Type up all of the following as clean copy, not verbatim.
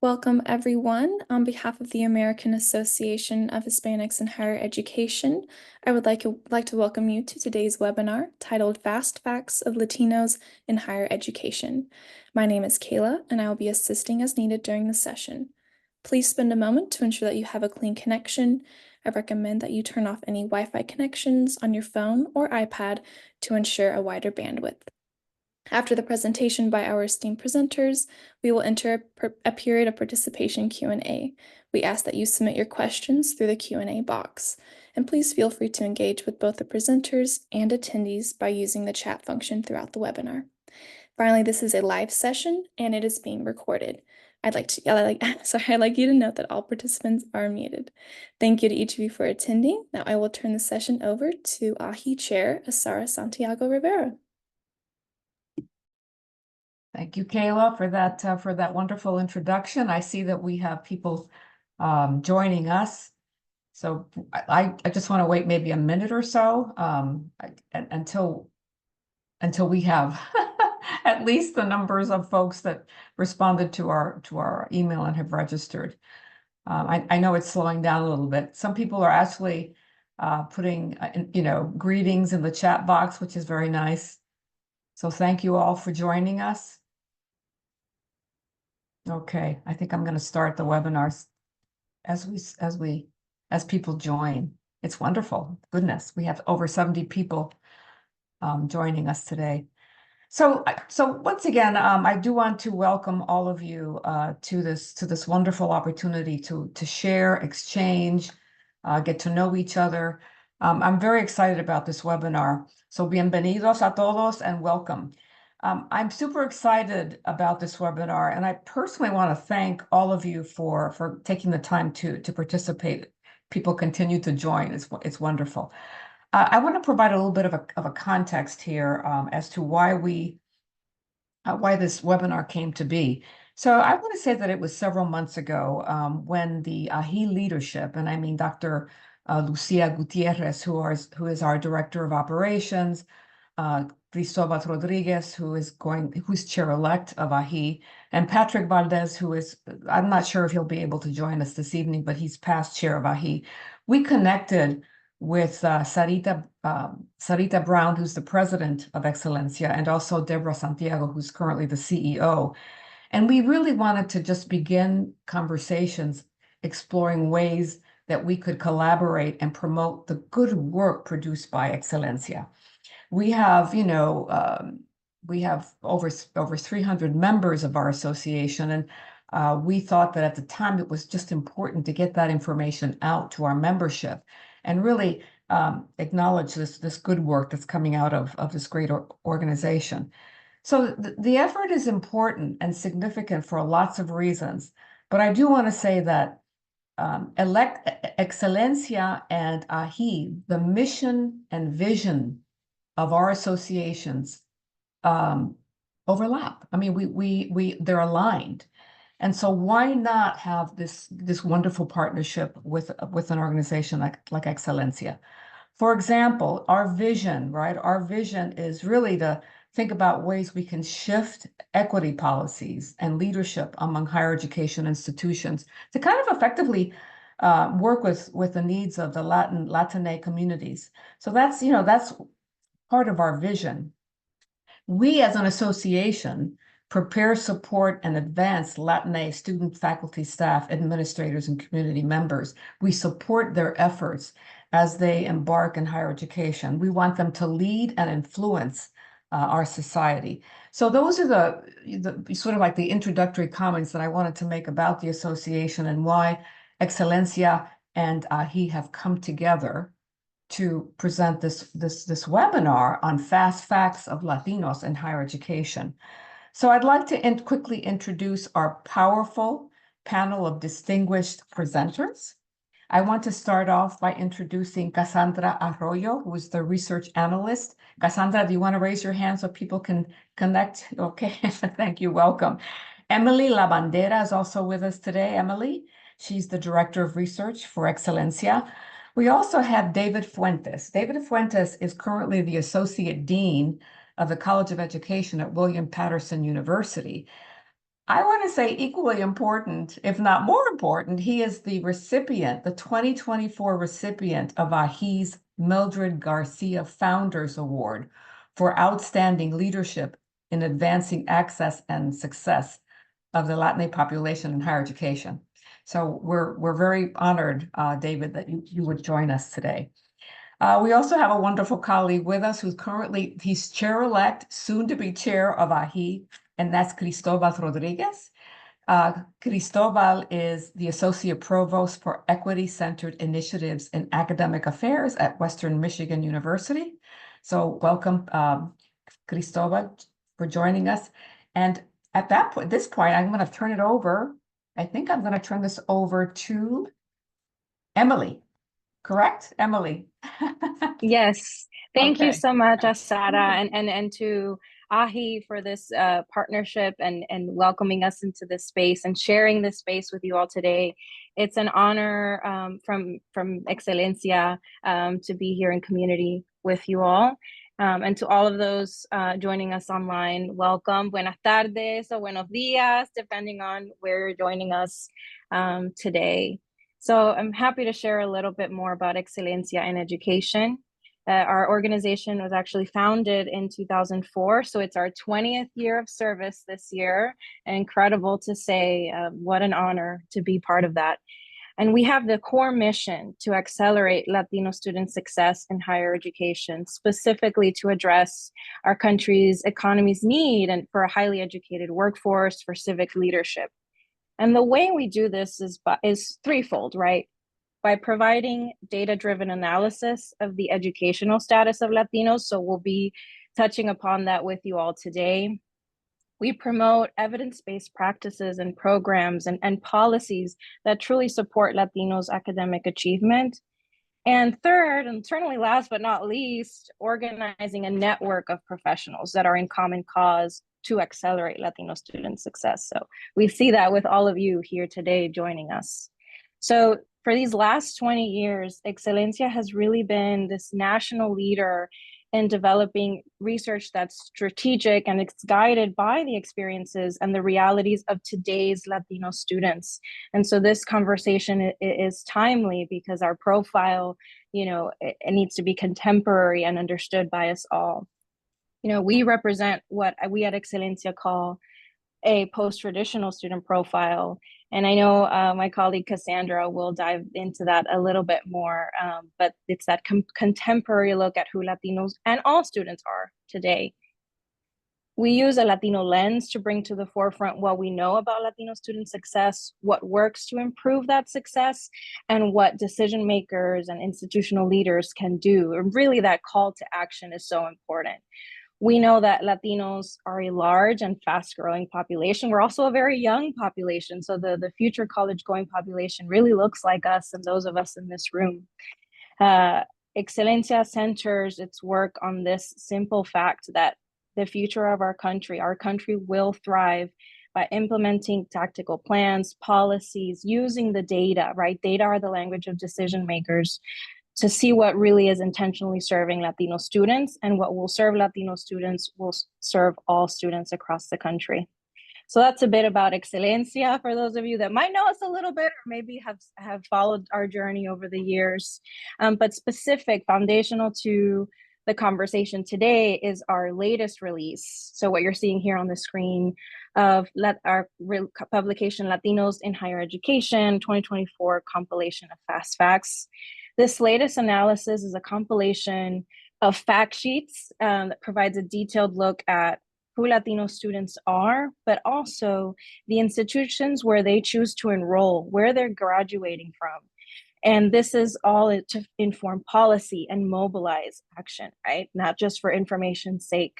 Welcome, everyone. On behalf of the American Association of Hispanics in Higher Education, I would like to welcome you to today's webinar titled Fast Facts of Latinos in Higher Education. My name is Kayla, and I will be assisting as needed during the session. Please spend a moment to ensure that you have a clean connection. I recommend that you turn off any Wi-Fi connections on your phone or iPad to ensure a wider bandwidth. After the presentation by our esteemed presenters, we will enter a period of participation Q&A. We ask that you submit your questions through the Q&A box, and please feel free to engage with both the presenters and attendees by using the chat function throughout the webinar. Finally, this is a live session and it is being recorded. I'd like you to note that all participants are muted. Thank you to each of you for attending. Now I will turn the session over to AAHHE Chair Sara Santiago Rivera. Thank you, Kayla, for that wonderful introduction. I see that we have people joining us. So I just want to wait maybe a minute or so until we have at least the numbers of folks that responded to our email and have registered. I know it's slowing down a little bit. Some people are actually putting greetings in the chat box, which is very nice. So thank you all for joining us. Okay, I think I'm going to start the webinars as people join. It's wonderful. Goodness, we have over 70 people joining us today. So once again, I do want to welcome all of you to this wonderful opportunity to share, exchange, get to know each other. I'm very excited about this webinar. So bienvenidos a todos and welcome. I'm super excited about this webinar, and I personally want to thank all of you for taking the time to participate. People continue to join. It's wonderful. I want to provide a little bit of a context here as to why this webinar came to be. So I want to say that it was several months ago when the AAHHE leadership, and I mean Dr. Lucia Gutierrez, who is our Director of Operations, Cristobal Rodriguez, who's chair-elect of AAHHE, and Patrick Valdez, I'm not sure if he'll be able to join us this evening, but he's past chair of AAHHE. We connected with Sarita Brown, who's the president of Excelencia, and also Deborah Santiago, who's currently the CEO. And we really wanted to just begin conversations exploring ways that we could collaborate and promote the good work produced by Excelencia. We have, over 300 members of our association, and we thought that at the time it was just important to get that information out to our membership and really acknowledge this good work that's coming out of this great organization. So the effort is important and significant for lots of reasons, but I do want to say that Excelencia and AAHHE, the mission and vision of our associations overlap. I mean, they're aligned. And so why not have this wonderful partnership with an organization like Excelencia? For example, our vision, right? Our vision is really to think about ways we can shift equity policies and leadership among higher education institutions to kind of effectively work with the needs of the Latine communities. So that's part of our vision. We as an association prepare, support, and advance Latine student, faculty, staff, administrators, and community members. We support their efforts as they embark in higher education. We want them to lead and influence our society. So those are the sort of like the introductory comments that I wanted to make about the association and why Excelencia and AAHHE have come together to present this webinar on fast facts of Latinos in higher education. So I'd like to quickly introduce our powerful panel of distinguished presenters. I want to start off by introducing Cassandra Arroyo, who is the research analyst. Cassandra, do you want to raise your hand so people can connect? Okay, thank you, welcome. Emily Lavandera is also with us today. Emily, she's the director of research for Excelencia. We also have David Fuentes. David Fuentes is currently the Associate Dean of the College of Education at William Patterson University. I want to say equally important, if not more important, he is the recipient, the 2024 recipient of AAHHE's Mildred Garcia Founders Award for outstanding leadership in advancing access and success of the Latin population in higher education. So we're very honored, David, that you would join us today. We also have a wonderful colleague with us he's chair-elect, soon to be chair of AAHHE, and that's Cristobal Rodriguez. Cristobal is the Associate Provost for Equity-Centered Initiatives in Academic Affairs at Western Michigan University. So welcome, Cristobal, for joining us. And at this point, I'm going to turn it over. I think I'm going to turn this over to Emily. Correct, Emily? Yes, thank you Okay. so much, Asada, and to Ahi for this partnership and welcoming us into this space and sharing this space with you all today. It's an honor from Excelencia to be here in community with you all. And to all of those joining us online, welcome. Buenas tardes or buenos días, depending on where you're joining us today. So I'm happy to share a little bit more about Excelencia in education. Our organization was actually founded in 2004, so it's our 20th year of service this year. Incredible to say, what an honor to be part of that. And we have the core mission to accelerate Latino student success in higher education, specifically to address our country's economy's need and for a highly educated workforce, for civic leadership. And the way we do this is threefold, right? By providing data-driven analysis of the educational status of Latinos. So we'll be touching upon that with you all today. We promote evidence-based practices and programs and policies that truly support Latinos' academic achievement. And third, and certainly last but not least, organizing a network of professionals that are in common cause to accelerate Latino student success. So we see that with all of you here today joining us. So for these last 20 years, Excelencia has really been this national leader in developing research that's strategic, and it's guided by the experiences and the realities of today's Latino students. And so this conversation is timely because our profile, it needs to be contemporary and understood by us all. We represent what we at Excelencia call a post-traditional student profile. And I know my colleague Cassandra will dive into that a little bit more, but it's that contemporary look at who Latinos and all students are today. We use a Latino lens to bring to the forefront what we know about Latino student success, what works to improve that success, and what decision makers and institutional leaders can do. And really that call to action is so important. We know that Latinos are a large and fast-growing population. We're also a very young population. So the future college-going population really looks like us and those of us in this room. Excelencia centers its work on this simple fact that the future of our country will thrive by implementing tactical plans, policies, using the data, right? Data are the language of decision makers, to see what really is intentionally serving Latino students, and what will serve Latino students will serve all students across the country. So that's a bit about Excelencia for those of you that might know us a little bit or maybe have followed our journey over the years. But specific, foundational to the conversation today is our latest release. So what you're seeing here on the screen of our publication, Latinos in Higher Education, 2024 compilation of fast facts. This latest analysis is a compilation of fact sheets that provides a detailed look at who Latino students are, but also the institutions where they choose to enroll, where they're graduating from. And this is all to inform policy and mobilize action, right? Not just for information's sake.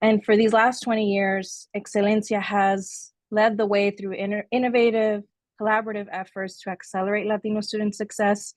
And for these last 20 years, Excelencia has led the way through innovative, collaborative efforts to accelerate Latino student success.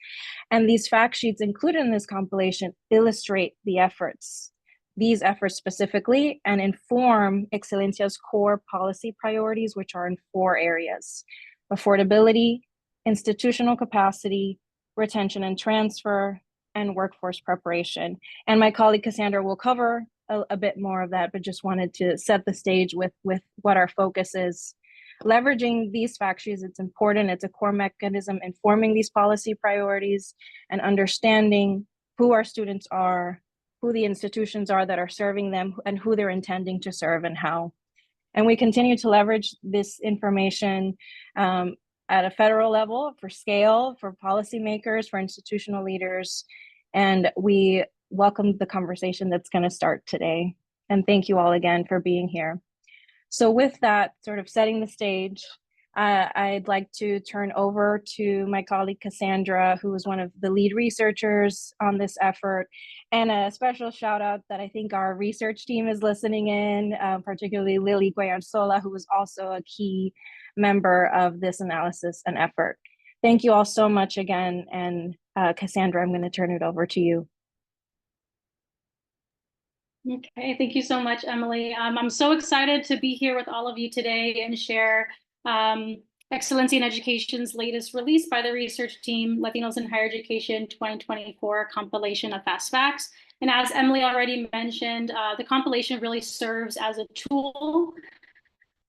And these fact sheets included in this compilation illustrate the efforts, these efforts specifically, and inform Excelencia's core policy priorities, which are in 4 areas: affordability, institutional capacity, retention and transfer, and workforce preparation. And my colleague Cassandra will cover a bit more of that, but just wanted to set the stage with what our focus is leveraging these fact sheets, it's important. It's a core mechanism informing these policy priorities and understanding who our students are, who the institutions are that are serving them, and who they're intending to serve and how. And we continue to leverage this information at a federal level for scale, for policymakers, for institutional leaders. And we welcome the conversation that's going to start today. And thank you all again for being here. So with that, sort of setting the stage, I'd like to turn over to my colleague Cassandra, who is one of the lead researchers on this effort, and a special shout out that I think our research team is listening in, particularly Lily Guayanzola, who was also a key member of this analysis and effort. Thank you all so much again, and Cassandra, I'm going to turn it over to you. Okay, thank you so much, Emily. I'm so excited to be here with all of you today and share Excelencia in Education's latest release by the research team, Latinos in Higher Education 2024 compilation of fast facts. And as Emily already mentioned, the compilation really serves as a tool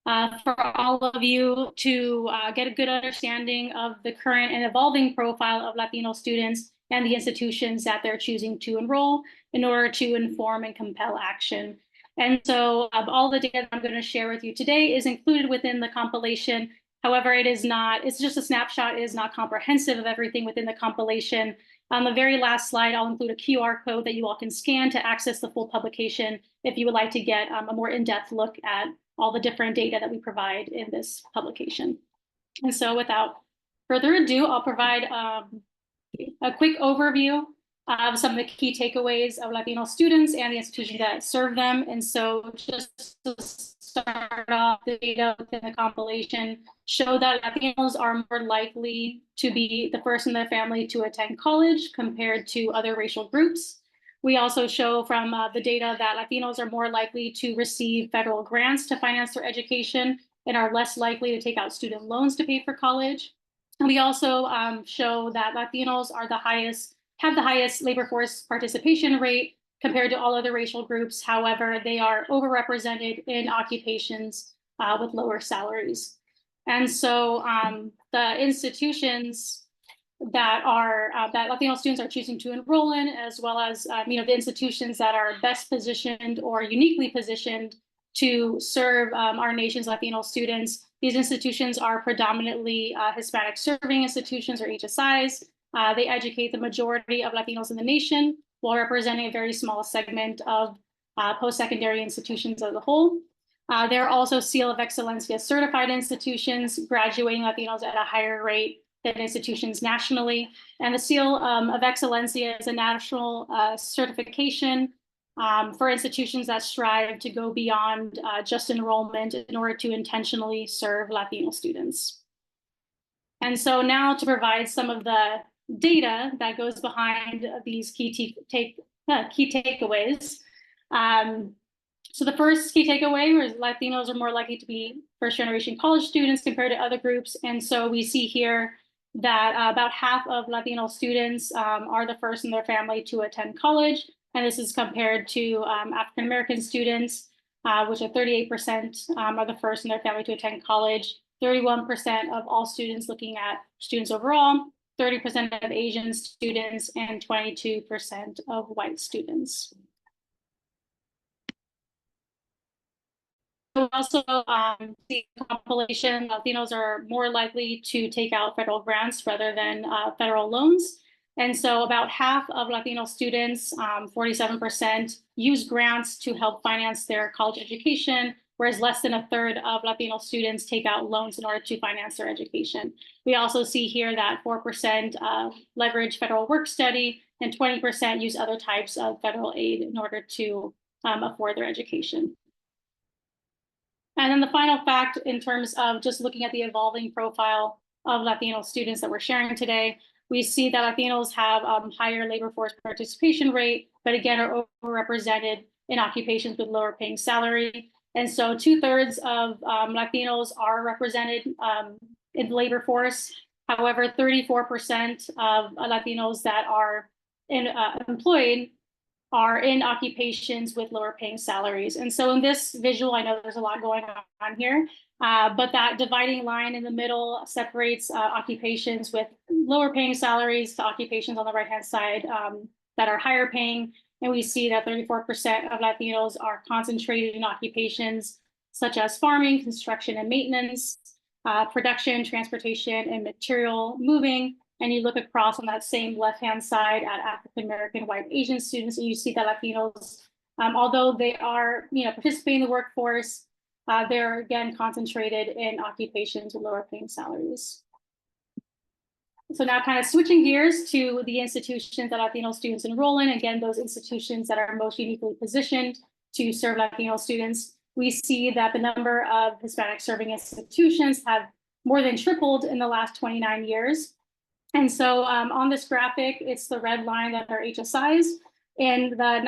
for all of you to get a good understanding of the current and evolving profile of Latino students and the institutions that they're choosing to enroll in order to inform and compel action. And so all the data that I'm going to share with you today is included within the compilation. However, it is not, it's just a snapshot, it is not comprehensive of everything within the compilation. On the very last slide, I'll include a QR code that you all can scan to access the full publication if you would like to get a more in-depth look at all the different data that we provide in this publication. And so without further ado, I'll provide a quick overview of some of the key takeaways of Latino students and the institutions that serve them. And so just to start off, the data within the compilation show that Latinos are more likely to be the first in their family to attend college compared to other racial groups. We also show from the data that Latinos are more likely to receive federal grants to finance their education and are less likely to take out student loans to pay for college. And we also show that Latinos are have the highest labor force participation rate compared to all other racial groups. However, they are overrepresented in occupations with lower salaries. And so the institutions that Latino students are choosing to enroll in, as well as the institutions that are best positioned or uniquely positioned to serve our nation's Latino students. These institutions are predominantly Hispanic serving institutions, or HSIs. They educate the majority of Latinos in the nation, while representing a very small segment of post-secondary institutions as a whole. They're also Seal of Excelencia certified institutions, graduating Latinos at a higher rate than institutions nationally. And the Seal of Excelencia is a national certification for institutions that strive to go beyond just enrollment in order to intentionally serve Latino students. And so now to provide some of the data that goes behind these key takeaways. So the first key takeaway was Latinos are more likely to be first-generation college students compared to other groups. And so we see here that about half of Latino students are the first in their family to attend college. And this is compared to African-American students, which are 38% are the first in their family to attend college, 31% of all students looking at students overall, 30% of Asian students, and 22% of white students. Also, the compilation, Latinos are more likely to take out federal grants rather than federal loans. And so about half of Latino students, 47%, use grants to help finance their college education, whereas less than a third of Latino students take out loans in order to finance their education. We also see here that 4% leverage federal work study and 20% use other types of federal aid in order to afford their education. And then the final fact in terms of just looking at the evolving profile of Latino students that we're sharing today, we see that Latinos have higher labor force participation rate, but again are overrepresented in occupations with lower paying salary. And so 2/3 of Latinos are represented in the labor force. However, 34% of Latinos that are employed are in occupations with lower paying salaries. And so in this visual, I know there's a lot going on here, but that dividing line in the middle separates occupations with lower paying salaries to occupations on the right-hand side that are higher paying. And we see that 34% of Latinos are concentrated in occupations such as farming, construction and maintenance, production, transportation, and material moving. And you look across on that same left-hand side at African-American, white, Asian students, and you see that Latinos, although they are, participating in the workforce, they're again concentrated in occupations with lower paying salaries. So now kind of switching gears to the institutions that Latino students enroll in, again, those institutions that are most uniquely positioned to serve Latino students, we see that the number of Hispanic serving institutions have more than tripled in the last 29 years. And so on this graphic, it's the red line that are HSIs. In the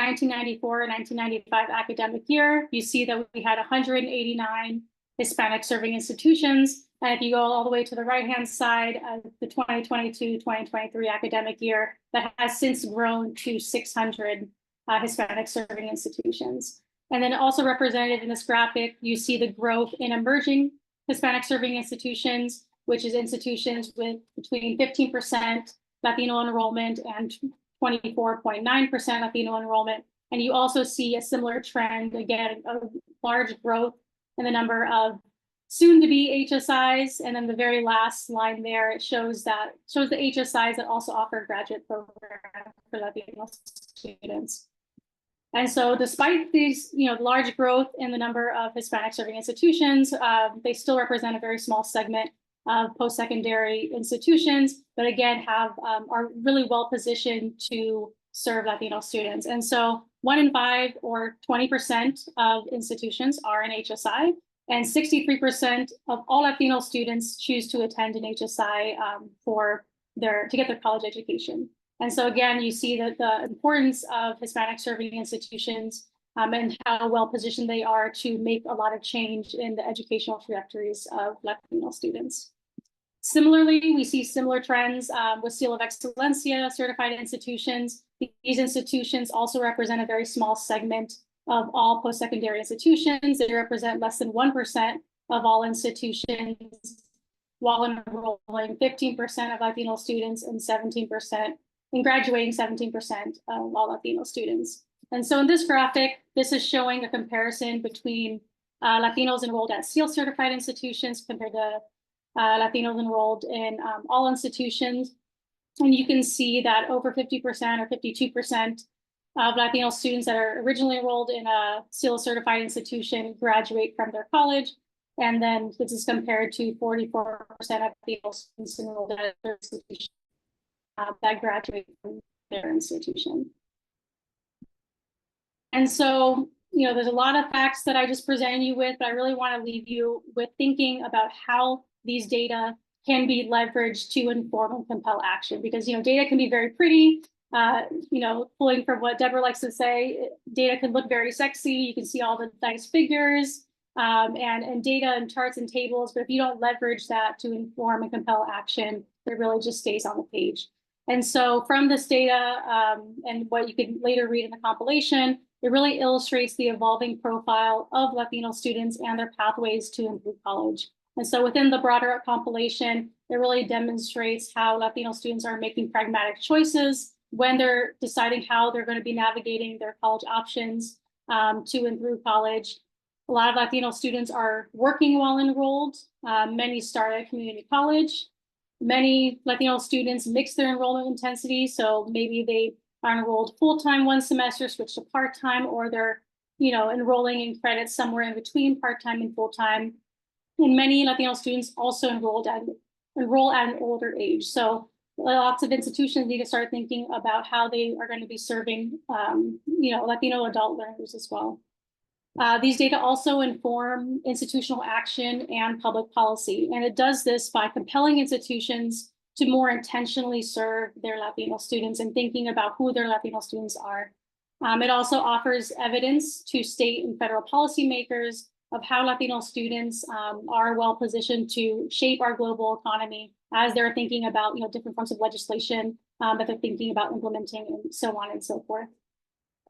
1994-1995 academic year, you see that we had 189 Hispanic serving institutions. And if you go all the way to the right-hand side of the 2022-2023 academic year, that has since grown to 600 Hispanic serving institutions. And then also represented in this graphic, you see the growth in emerging Hispanic serving institutions, which is institutions with between 15% Latino enrollment and 24.9% Latino enrollment. And you also see a similar trend, again, of large growth in the number of soon-to-be HSIs. And then the very last line there, it shows the HSIs that also offer graduate programs for Latino students. And so despite these, large growth in the number of Hispanic serving institutions, they still represent a very small segment of post-secondary institutions, but again, are really well positioned to serve Latino students. And so 1 in 5 or 20% of institutions are an HSI, and 63% of all Latino students choose to attend an HSI to get their college education. And so again, you see that the importance of Hispanic serving institutions and how well positioned they are to make a lot of change in the educational trajectories of Latino students. Similarly, we see similar trends with Seal of Excelencia certified institutions. These institutions also represent a very small segment of all post-secondary institutions. They represent less than 1% of all institutions, while enrolling 15% of Latino students and 17%, and graduating 17% of all Latino students. And so in this graphic, this is showing a comparison between Latinos enrolled at Seal certified institutions compared to Latinos enrolled in all institutions. And you can see that over 50% or 52% of Latino students that are originally enrolled in a Seal certified institution graduate from their college. And then this is compared to 44% of Latino students enrolled at their institution that graduate from their institution. And so, there's a lot of facts that I just presented you with, but I really want to leave you with thinking about how these data can be leveraged to inform and compel action, because data can be very pretty. Pulling from what Deborah likes to say, data can look very sexy. You can see all the nice figures and data and charts and tables, but if you don't leverage that to inform and compel action, it really just stays on the page. And so from this data and what you can later read in the compilation, it really illustrates the evolving profile of Latino students and their pathways to improve college. And so within the broader compilation, it really demonstrates how Latino students are making pragmatic choices when they're deciding how they're going to be navigating their college options to improve college. A lot of Latino students are working while enrolled. Many start at community college. Many Latino students mix their enrollment intensity. So maybe they are enrolled full-time one semester, switch to part-time, or they're enrolling in credits somewhere in between part-time and full-time. And many Latino students also enroll at an older age. So lots of institutions need to start thinking about how they are going to be serving Latino adult learners as well. These data also inform institutional action and public policy, and it does this by compelling institutions to more intentionally serve their Latino students and thinking about who their Latino students are. It also offers evidence to state and federal policymakers of how Latino students are well positioned to shape our global economy as they're thinking about different forms of legislation that they're thinking about implementing and so on and so forth.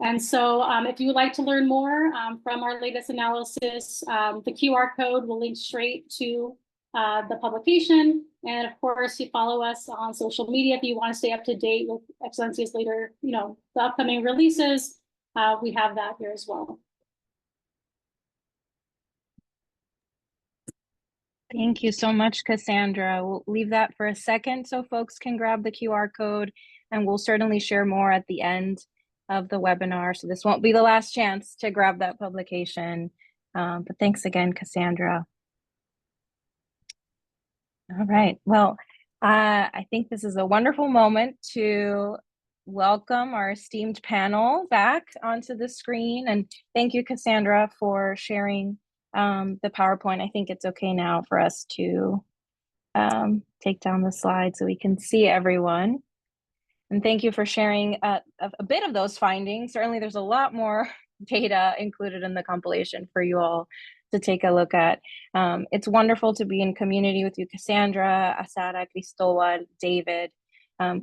And so if you would like to learn more from our latest analysis, the QR code will link straight to the publication. And of course, you follow us on social media if you want to stay up to date with Excelencia's later, the upcoming releases. We have that here as well. Thank you so much, Cassandra. We'll leave that for a second so folks can grab the QR code, and we'll certainly share more at the end of the webinar. So this won't be the last chance to grab that publication. But thanks again, Cassandra. All right, well, I think this is a wonderful moment to welcome our esteemed panel back onto the screen. And thank you, Cassandra, for sharing the PowerPoint. I think it's okay now for us to take down the slide so we can see everyone. And thank you for sharing a bit of those findings. Certainly there's a lot more data included in the compilation for you all to take a look at. It's wonderful to be in community with you, Cassandra, Asara, Cristobal, David.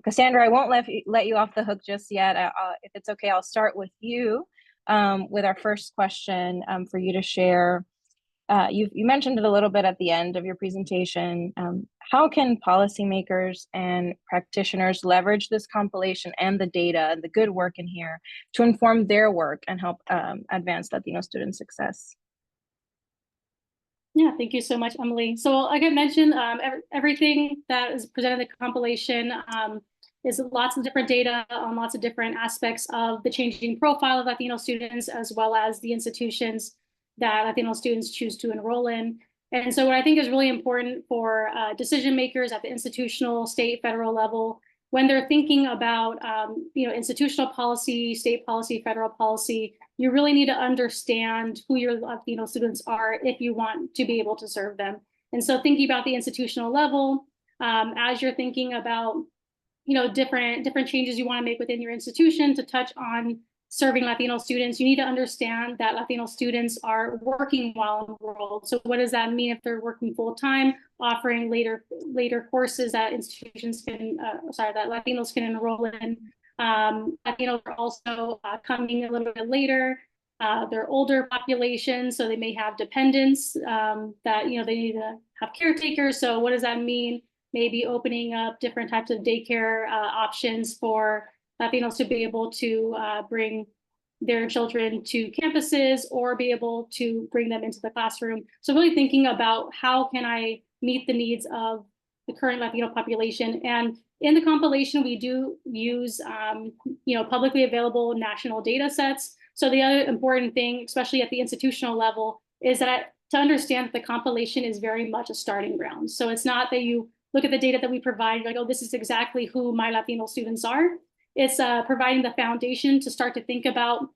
Cassandra, I won't let you off the hook just yet. If it's okay, I'll start with you with our first question for you to share. You mentioned it a little bit at the end of your presentation. How can policymakers and practitioners leverage this compilation and the data and the good work in here to inform their work and help advance Latino student success? Yeah, thank you so much, Emily. So like I mentioned, everything that is presented in the compilation is lots of different data on lots of different aspects of the changing profile of Latino students, as well as the institutions that Latino students choose to enroll in. And so what I think is really important for decision makers at the institutional, state, federal level, when they're thinking about institutional policy, state policy, federal policy, you really need to understand who your Latino students are if you want to be able to serve them. And so thinking about the institutional level, as you're thinking about different changes you want to make within your institution to touch on serving Latino students, you need to understand that Latino students are working while enrolled. So what does that mean if they're working full time, offering later courses that institutions can, that Latinos can enroll in? Latinos are also coming a little bit later. They're older populations, so they may have dependents that they need to have caretakers. So what does that mean? Maybe opening up different types of daycare options for Latinos to be able to bring their children to campuses or be able to bring them into the classroom. So really thinking about how can I meet the needs of the current Latino population. And in the compilation, we do use publicly available national data sets. So the other important thing, especially at the institutional level, is that to understand that the compilation is very much a starting ground. So it's not that you look at the data that we provide, like, oh, this is exactly who my Latino students are. It's providing the foundation to start to think about,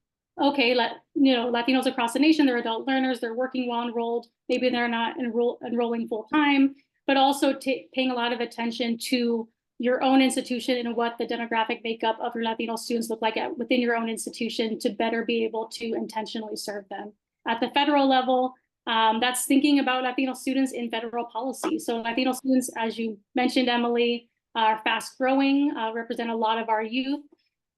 okay, Latinos across the nation, they're adult learners, they're working while enrolled, maybe they're not enrolling full time, but also paying a lot of attention to your own institution and what the demographic makeup of your Latino students look like within your own institution to better be able to intentionally serve them. At the federal level, that's thinking about Latino students in federal policy. So Latino students, as you mentioned, Emily, are fast growing, represent a lot of our youth.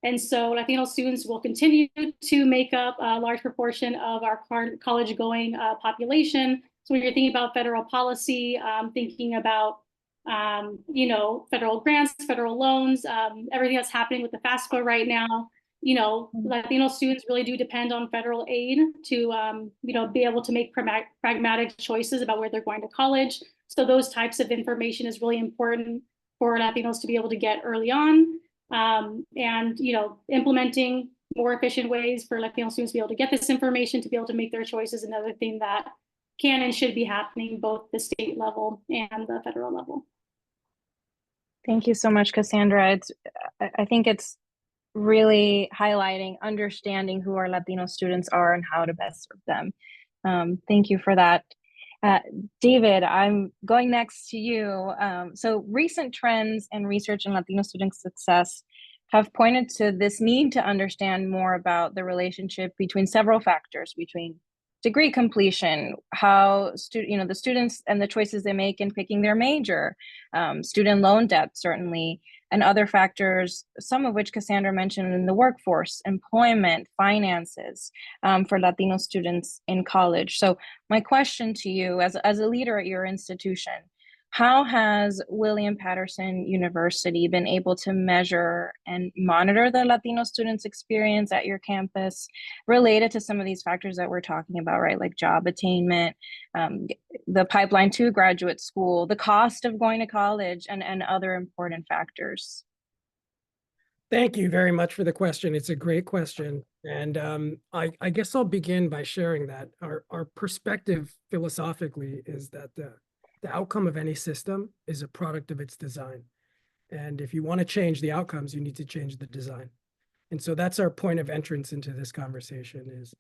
And so Latino students will continue to make up a large proportion of our college going population. So when you're thinking about federal policy, thinking about federal grants, federal loans, everything that's happening with the FAFSA right now, Latino students really do depend on federal aid to, be able to make pragmatic choices about where they're going to college. So those types of information is really important for Latinos to be able to get early on, and implementing more efficient ways for Latino students to be able to get this information, to be able to make their choices. Another thing that can and should be happening both the state level and the federal level. Thank you so much, Cassandra. I think it's really highlighting understanding who our Latino students are and how to best serve them. Thank you for that. David, I'm going next to you. So recent trends and research in Latino student success have pointed to this need to understand more about the relationship between several factors, between degree completion, how the students and the choices they make in picking their major, student loan debt, certainly, and other factors, some of which Cassandra mentioned in the workforce, employment, finances, for Latino students in college. So my question to you as a leader at your institution, how has William Patterson University been able to measure and monitor the Latino students' experience at your campus related to some of these factors that we're talking about, right? Like job attainment, the pipeline to graduate school, the cost of going to college, and other important factors? Thank you very much for the question. It's a great question. And I guess I'll begin by sharing that our perspective philosophically is that the outcome of any system is a product of its design. And if you want to change the outcomes, you need to change the design. And so that's our point of entrance into this conversation is,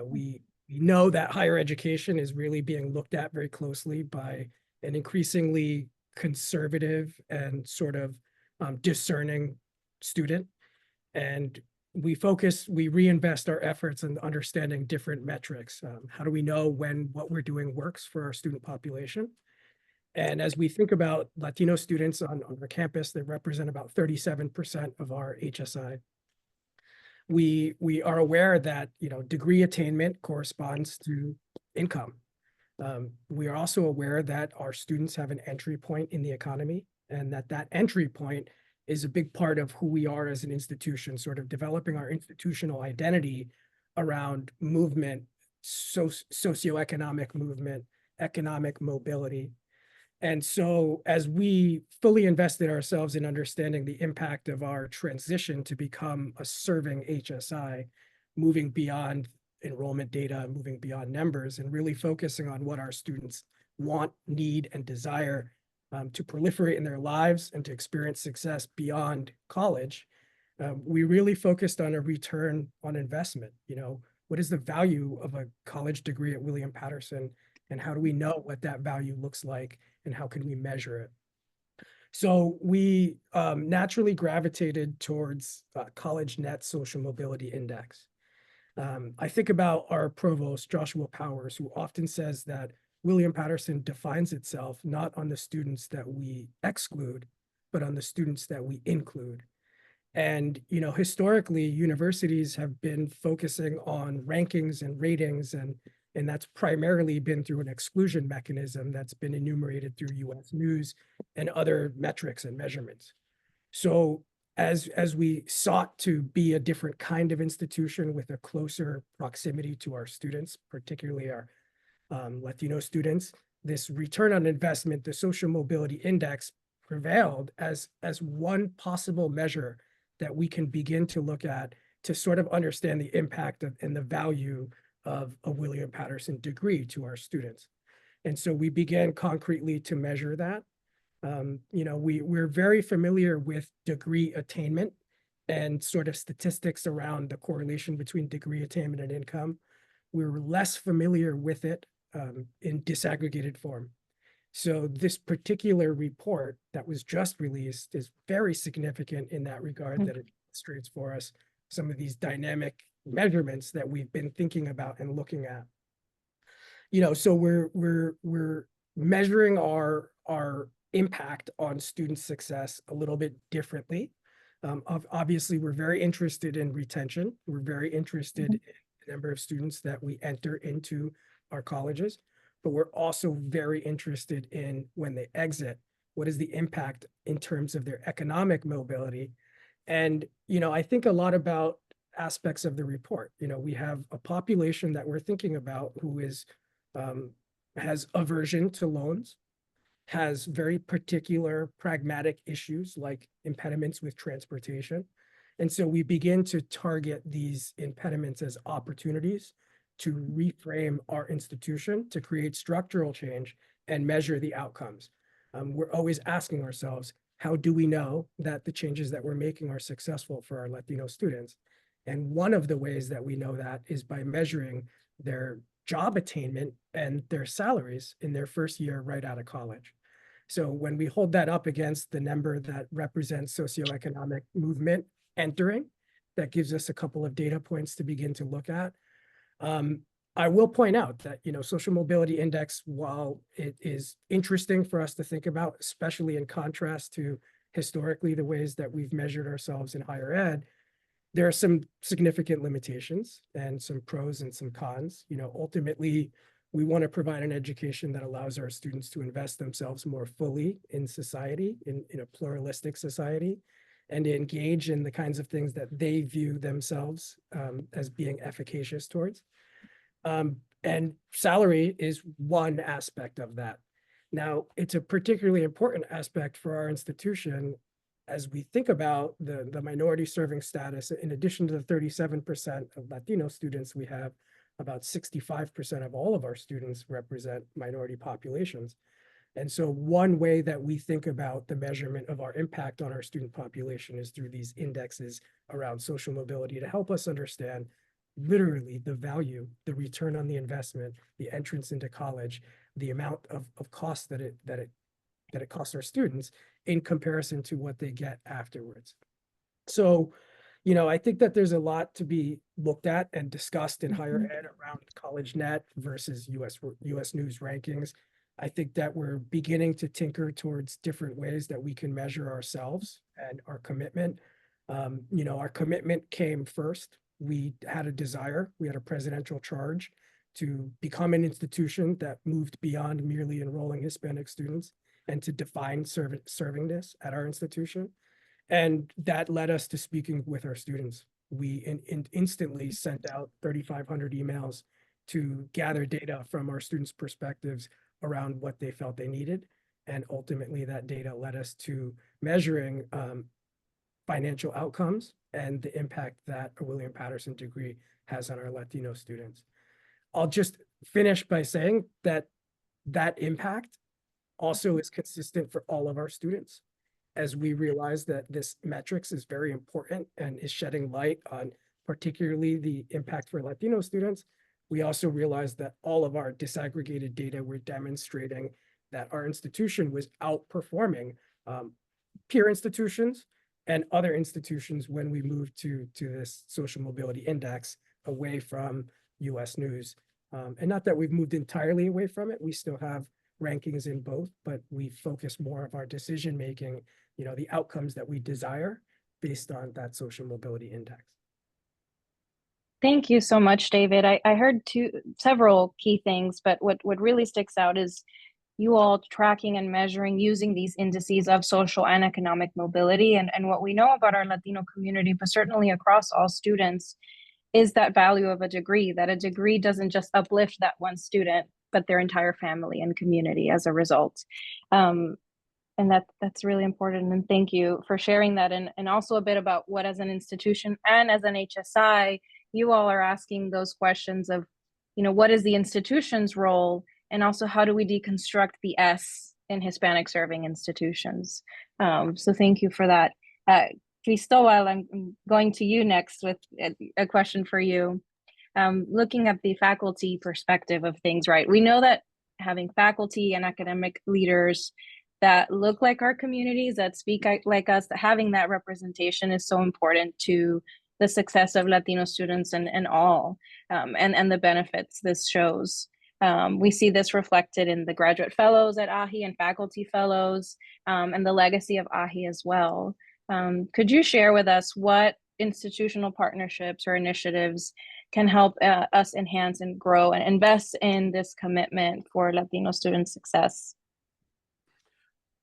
we know that higher education is really being looked at very closely by an increasingly conservative and sort of discerning student. And we reinvest our efforts in understanding different metrics. How do we know when what we're doing works for our student population? And as we think about Latino students on our campus, they represent about 37% of our HSI. We are aware that degree attainment corresponds to income. We are also aware that our students have an entry point in the economy, and that entry point is a big part of who we are as an institution, sort of developing our institutional identity around movement, socioeconomic movement, economic mobility. And so as we fully invested ourselves in understanding the impact of our transition to become a serving HSI, moving beyond enrollment data, moving beyond numbers, and really focusing on what our students want, need, and desire to proliferate in their lives and to experience success beyond college, we really focused on a return on investment. What is the value of a college degree at William Patterson, and how do we know what that value looks like, and how can we measure it? So we naturally gravitated towards College Net Social Mobility Index. I think about our provost, Joshua Powers, who often says that William Patterson defines itself not on the students that we exclude, but on the students that we include. And, historically, universities have been focusing on rankings and ratings, and that's primarily been through an exclusion mechanism that's been enumerated through US News and other metrics and measurements. So as we sought to be a different kind of institution with a closer proximity to our students, particularly our Latino students, this return on investment, the social mobility index, prevailed as one possible measure that we can begin to look at to sort of understand the impact of and the value of a William Patterson degree to our students. And so we began concretely to measure that. We're very familiar with degree attainment and sort of statistics around the correlation between degree attainment and income. We're less familiar with it in disaggregated form. So this particular report that was just released is very significant in that regard, that it illustrates for us some of these dynamic measurements that we've been thinking about and looking at. So we're measuring our impact on student success a little bit differently. Obviously, we're very interested in retention. We're very interested in the number of students that we enter into our colleges, but we're also very interested in when they exit, what is the impact in terms of their economic mobility. And, I think a lot about aspects of the report. We have a population that we're thinking about who has aversion to loans, has very particular pragmatic issues like impediments with transportation. And so we begin to target these impediments as opportunities to reframe our institution, to create structural change and measure the outcomes. We're always asking ourselves, how do we know that the changes that we're making are successful for our Latino students? And one of the ways that we know that is by measuring their job attainment and their salaries in their first year right out of college. So when we hold that up against the number that represents socioeconomic movement entering, that gives us a couple of data points to begin to look at. I will point out that, social mobility index, while it is interesting for us to think about, especially in contrast to historically the ways that we've measured ourselves in higher ed, there are some significant limitations and some pros and some cons. Ultimately, we want to provide an education that allows our students to invest themselves more fully in society, in a pluralistic society, and to engage in the kinds of things that they view themselves as being efficacious towards. And salary is one aspect of that. Now, it's a particularly important aspect for our institution as we think about the minority serving status. In addition to the 37% of Latino students we have, about 65% of all of our students represent minority populations. And so one way that we think about the measurement of our impact on our student population is through these indexes around social mobility to help us understand literally the value, the return on the investment, the entrance into college, the amount of cost that it costs our students in comparison to what they get afterwards. So, I think that there's a lot to be looked at and discussed in higher ed around CollegeNet versus US News rankings. I think that we're beginning to tinker towards different ways that we can measure ourselves and our commitment. Our commitment came first. We had a desire, we had a presidential charge to become an institution that moved beyond merely enrolling Hispanic students and to define servingness at our institution. And that led us to speaking with our students. We instantly sent out 3,500 emails to gather data from our students' perspectives around what they felt they needed. And ultimately that data led us to measuring financial outcomes and the impact that a William Patterson degree has on our Latino students. I'll just finish by saying that that impact also is consistent for all of our students. As we realize that this metrics is very important and is shedding light on particularly the impact for Latino students, we also realize that all of our disaggregated data were demonstrating that our institution was outperforming peer institutions and other institutions when we moved to this social mobility index away from US News. And not that we've moved entirely away from it, we still have rankings in both, but we focus more of our decision-making, the outcomes that we desire based on that social mobility index. Thank you so much, David. I heard several key things, but what really sticks out is you all tracking and measuring using these indices of social and economic mobility. And what we know about our Latino community, but certainly across all students, is that value of a degree, that a degree doesn't just uplift that one student, but their entire family and community as a result. And that's really important. And thank you for sharing that. And also a bit about what as an institution and as an HSI, you all are asking those questions of, what is the institution's role? And also how do we deconstruct the S in Hispanic serving institutions? So thank you for that. Cristobal, I'm going to you next with a question for you. Looking at the faculty perspective of things, right? We know that having faculty and academic leaders that look like our communities, that speak like us, that having that representation is so important to the success of Latino students and all, and the benefits this shows. We see this reflected in the graduate fellows at AAHHE and faculty fellows, and the legacy of AAHHE as well. Could you share with us what institutional partnerships or initiatives can help us enhance and grow and invest in this commitment for Latino student success?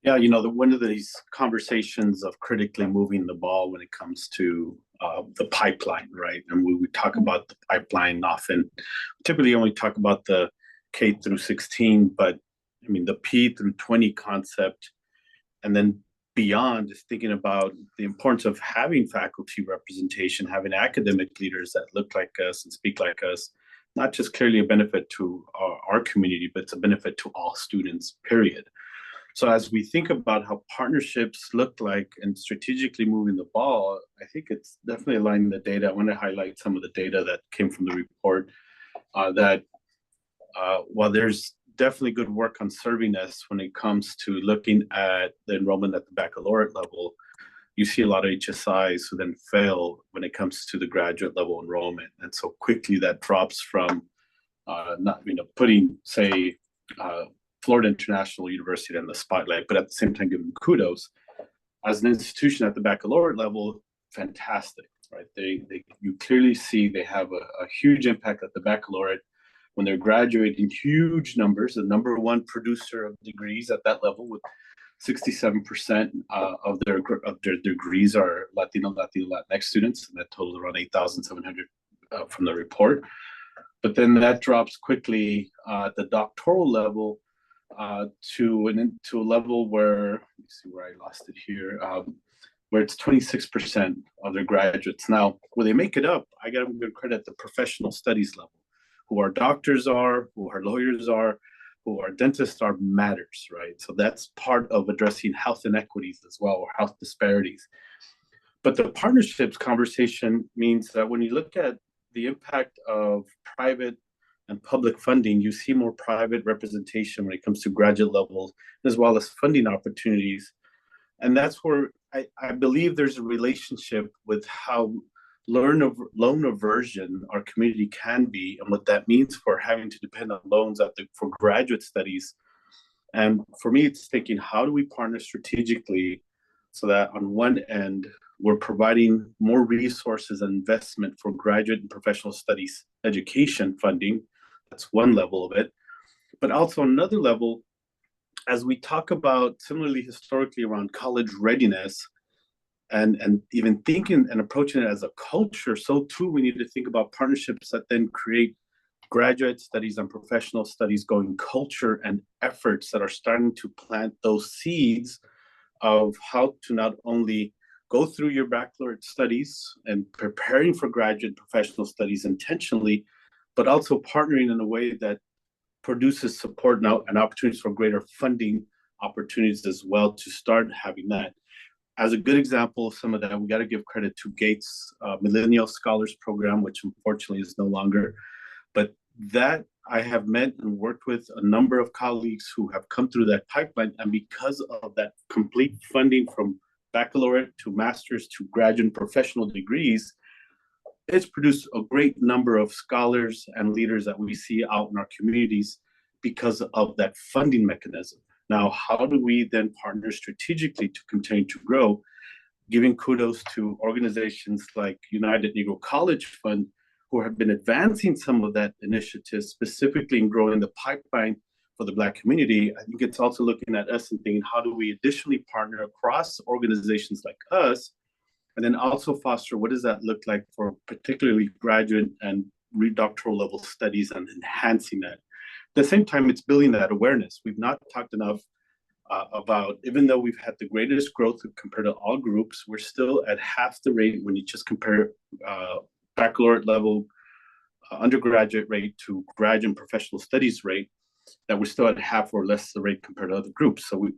Yeah, one of these conversations of critically moving the ball when it comes to the pipeline, right? And we talk about the pipeline often, typically only talk about the K through 16, but I mean, the P through 20 concept, and then beyond is thinking about the importance of having faculty representation, having academic leaders that look like us and speak like us, not just clearly a benefit to our community, but it's a benefit to all students, period. So as we think about how partnerships look like and strategically moving the ball, I think it's definitely aligning the data. I want to highlight some of the data that came from the report that while there's definitely good work on servingness when it comes to looking at the enrollment at the baccalaureate level, you see a lot of HSIs who then fail when it comes to the graduate level enrollment. And so quickly that drops from putting, say, Florida International University in the spotlight, but at the same time giving kudos. as an institution at the baccalaureate level, fantastic, right? You clearly see they have a huge impact at the baccalaureate when they're graduating huge numbers. The number one producer of degrees at that level, with 67% of their degrees are Latino, Latinx students, and that totals around 8,700 from the report. But then that drops quickly at the doctoral level to a level where, let me see where I lost it here, where it's 26% of their graduates. Now, where they make it up, I got to give credit the professional studies level. Who our doctors are, who our lawyers are, who our dentists are matters, right? So that's part of addressing health inequities as well, or health disparities. But the partnerships conversation means that when you look at the impact of private and public funding, you see more private representation when it comes to graduate levels, as well as funding opportunities. And that's where I believe there's a relationship with how loan aversion our community can be, and what that means for having to depend on loans for graduate studies. And for me, it's thinking, how do we partner strategically so that on one end, we're providing more resources and investment for graduate and professional studies education funding. That's one level of it. But also another level, as we talk about similarly historically around college readiness, and even thinking and approaching it as a culture, so too we need to think about partnerships that then create graduate studies and professional studies going culture and efforts that are starting to plant those seeds of how to not only go through your baccalaureate studies and preparing for graduate professional studies intentionally, but also partnering in a way that produces support now and opportunities for greater funding opportunities as well to start having that. As a good example of some of that, we got to give credit to Gates' Millennial Scholars Program, which unfortunately is no longer. But that I have met and worked with a number of colleagues who have come through that pipeline. And because of that complete funding from baccalaureate to master's to graduate and professional degrees, it's produced a great number of scholars and leaders that we see out in our communities because of that funding mechanism. Now, how do we then partner strategically to continue to grow? Giving kudos to organizations like United Negro College Fund, who have been advancing some of that initiative, specifically in growing the pipeline for the Black community. I think it's also looking at us and thinking, how do we additionally partner across organizations like us, and then also foster what does that look like for particularly graduate and doctoral level studies and enhancing that. At the same time, it's building that awareness. We've not talked enough about, even though we've had the greatest growth compared to all groups, we're still at half the rate when you just compare baccalaureate level undergraduate rate to graduate and professional studies rate, that we're still at half or less the rate compared to other groups. So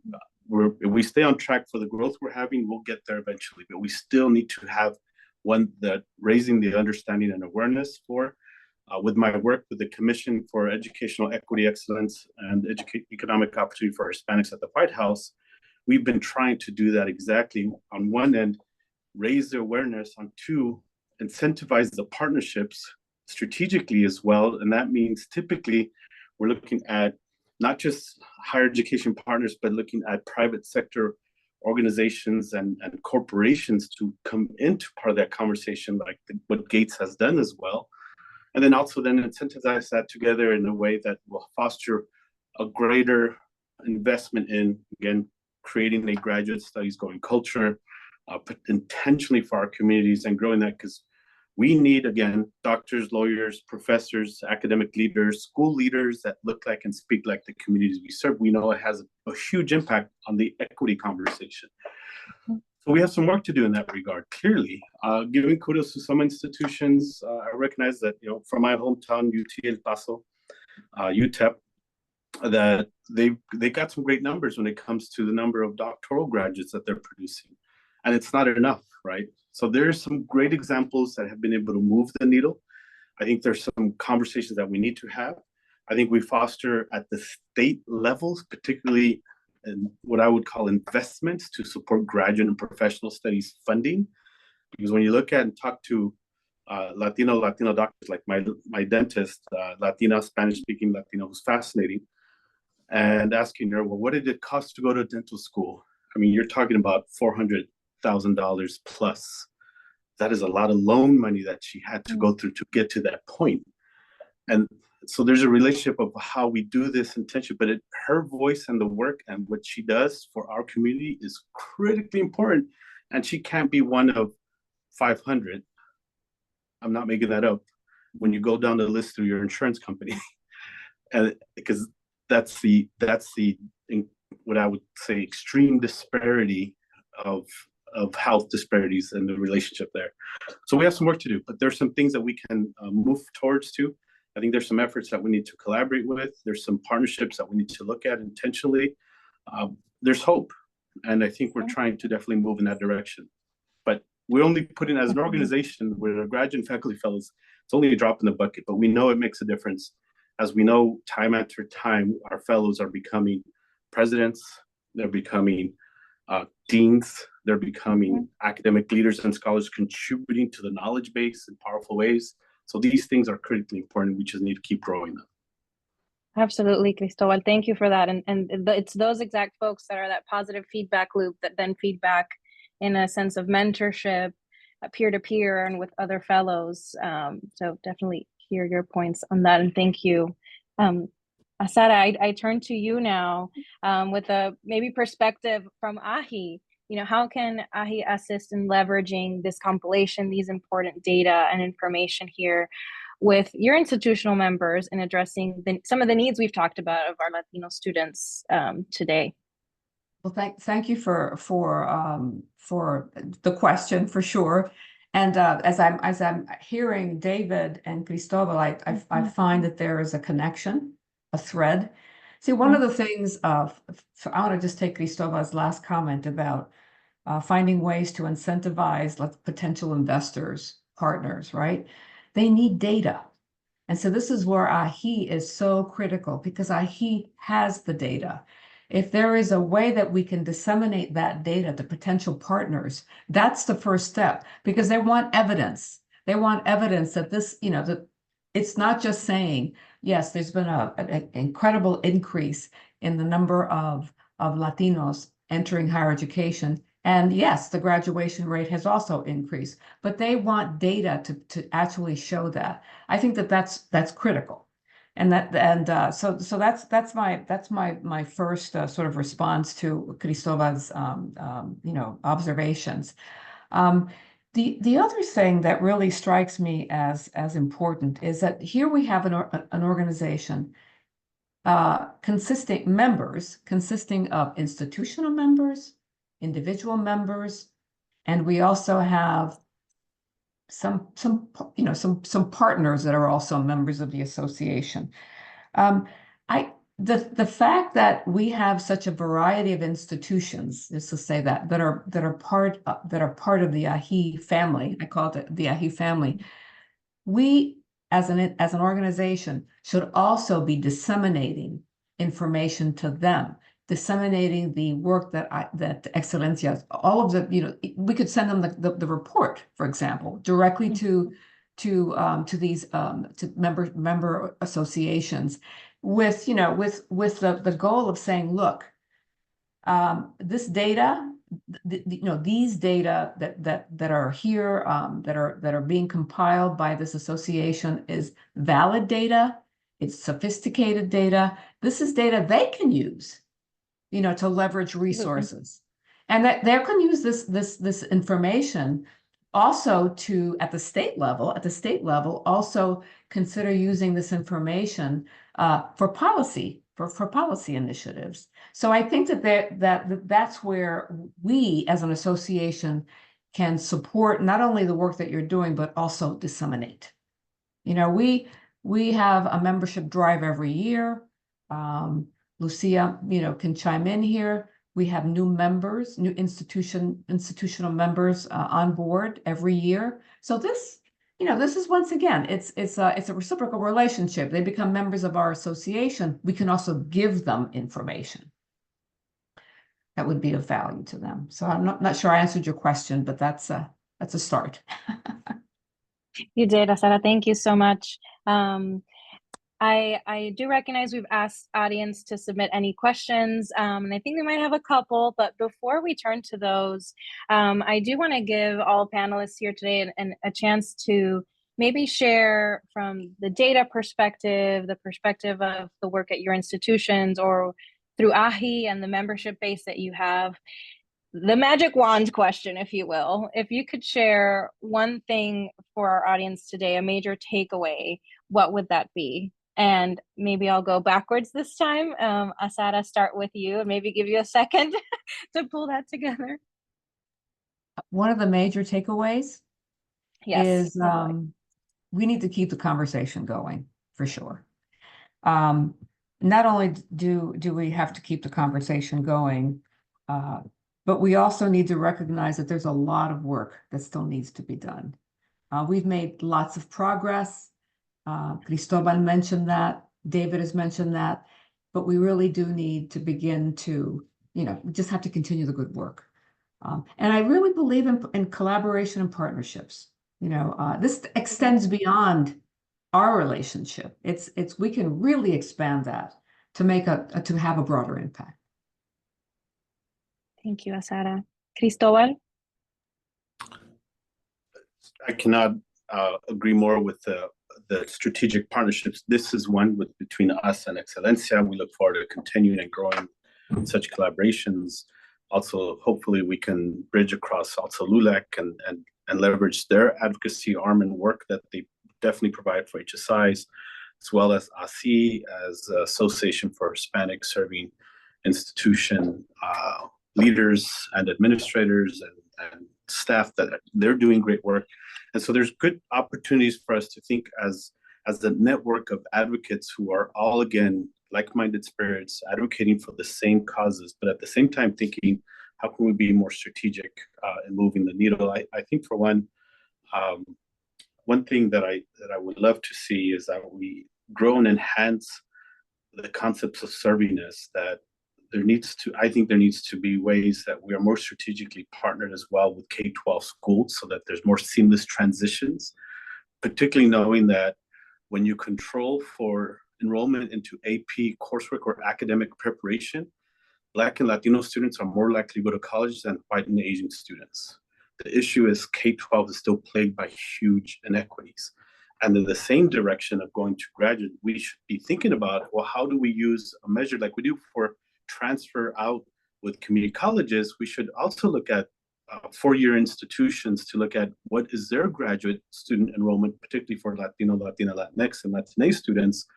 if we stay on track for the growth we're having, we'll get there eventually. But we still need to have one that raising the understanding and awareness for. With my work with the Commission for Educational Equity, Excellence, and Economic Opportunity for Hispanics at the White House, we've been trying to do that exactly. On one end, raise the awareness. On two, incentivize the partnerships strategically as well. And that means typically we're looking at not just higher education partners, but looking at private sector organizations and corporations to come into part of that conversation, like what Gates has done as well. And then also then incentivize that together in a way that will foster a greater investment in, again, creating a graduate studies going culture, intentionally for our communities and growing that, because we need, again, doctors, lawyers, professors, academic leaders, school leaders that look like and speak like the communities we serve. We know it has a huge impact on the equity conversation. So we have some work to do in that regard, clearly. Giving kudos to some institutions, I recognize that, from my hometown, UT El Paso, UTEP, that they got some great numbers when it comes to the number of doctoral graduates that they're producing. And it's not enough, right? So there's some great examples that have been able to move the needle. I think there's some conversations that we need to have. I think we foster at the state levels, particularly in what I would call investments to support graduate and professional studies funding. Because when you look at and talk to Latino doctors, like my dentist, Latina, Spanish-speaking Latino, was fascinating. And asking her, well, what did it cost to go to dental school? mean, you're talking about $400,000 plus. That is a lot of loan money that she had to go through to get to that point. And so there's a relationship of how we do this intention, but her voice and the work and what she does for our community is critically important. And she can't be one of 500. I'm not making that up. When you go down the list through your insurance company, and because that's the what I would say extreme disparity of health disparities and the relationship there. So we have some work to do, but there's some things that we can move towards too. I think there's some efforts that we need to collaborate with. There's some partnerships that we need to look at intentionally. There's hope, and I think we're trying to definitely move in that direction. But we only put in as an organization with our graduate and faculty fellows, it's only a drop in the bucket, but we know it makes a difference. As we know, time after time, our fellows are becoming presidents, they're becoming deans, they're becoming academic leaders and scholars contributing to the knowledge base in powerful ways. So these things are critically important. We just need to keep growing them. Absolutely, Cristobal. Thank you for that. And it's those exact folks that are that positive feedback loop that then feedback in a sense of mentorship, peer-to-peer, and with other fellows. So definitely hear your points on that, and thank you. Asada, I turn to you now with a maybe perspective from AAHHE. How can AAHHE assist in leveraging this compilation, these important data and information here with your institutional members in addressing some of the needs we've talked about of our Latino students today? Well, thank you for the question, for sure. And as I'm hearing David and Cristobal, I find that there is a connection, a thread. See, one of the things I want to just take Cristobal's last comment about finding ways to incentivize potential investors, partners, right? They need data. And so this is where AAHHE is so critical, because AAHHE has the data. If there is a way that we can disseminate that data to potential partners, that's the first step, because they want evidence. They want evidence that this, that it's not just saying, yes, there's been an incredible increase in the number of Latinos entering higher education. And yes, the graduation rate has also increased, but they want data to actually show that. I think that's critical. And so that's my first sort of response to Cristobal's observations. The other thing that really strikes me as important is that here we have an organization consisting of institutional members, individual members, and we also have some partners that are also members of the association. The fact that we have such a variety of institutions, just to say that are part of the AAHHE family, I call it the AAHHE family. We as an organization should also be disseminating information to them, disseminating the work that Excelencia, all of the, we could send them the report, for example, directly to these member associations, with the goal of saying, look, this data, these data that are here, that are being compiled by this association is valid data. It's sophisticated data. This is data they can use, to leverage resources, and that they can use this information also to, at the state level, also consider using this information for policy initiatives. So I think that's where we as an association can support not only the work that you're doing, but also disseminate. We have a membership drive every year. Lucia, can chime in here. We have new members, new institutional members on board every year. So this is, once again, it's a reciprocal relationship. They become members of our association. We can also give them information that would be of value to them. So I'm not sure I answered your question, but that's a start. You did, Asada. Thank you so much. I do recognize we've asked audience to submit any questions, and I think we might have a couple, but before we turn to those, I do want to give all panelists here today and a chance to maybe share from the data perspective, the perspective of the work at your institutions, or through AAHHE and the membership base that you have, the magic wand question, if you will. If you could share one thing for our audience today, a major takeaway, what would that be? And maybe I'll go backwards this time. Asada, start with you and maybe give you a second to pull that together. One of the major takeaways Yes. is we need to keep the conversation going, for sure. Not only do we have to keep the conversation going, but we also need to recognize that there's a lot of work that still needs to be done. We've made lots of progress. Cristobal mentioned that, David has mentioned that, but we really do need to begin to, we just have to continue the good work. And I really believe in collaboration and partnerships. This extends beyond our relationship. We can really expand that to have a broader impact. Thank you, Asada. Cristobal? I cannot agree more with the strategic partnerships. This is one between us and Excelencia. We look forward to continuing and growing such collaborations. Also, hopefully we can bridge across also LULAC and leverage their advocacy arm and work that they definitely provide for HSIs, as well as AAHHE as Association for Hispanic Serving Institution leaders and administrators and staff, that they're doing great work. And so there's good opportunities for us to think as a network of advocates who are all, again, like-minded spirits, advocating for the same causes, but at the same time thinking, how can we be more strategic in moving the needle? I think for one thing that I would love to see is that we grow and enhance the concepts of servingness, that I think there needs to be ways that we are more strategically partnered as well with K-12 schools so that there's more seamless transitions, particularly knowing that when you control for enrollment into AP coursework or academic preparation, Black and Latino students are more likely to go to college than white and Asian students. The issue is K-12 is still plagued by huge inequities. And in the same direction of going to graduate, we should be thinking about, well, how do we use a measure like we do for transfer out with community colleges? We should also look at four-year institutions to look at what is their graduate student enrollment, particularly for Latino, Latina, Latinx, and Latinx students,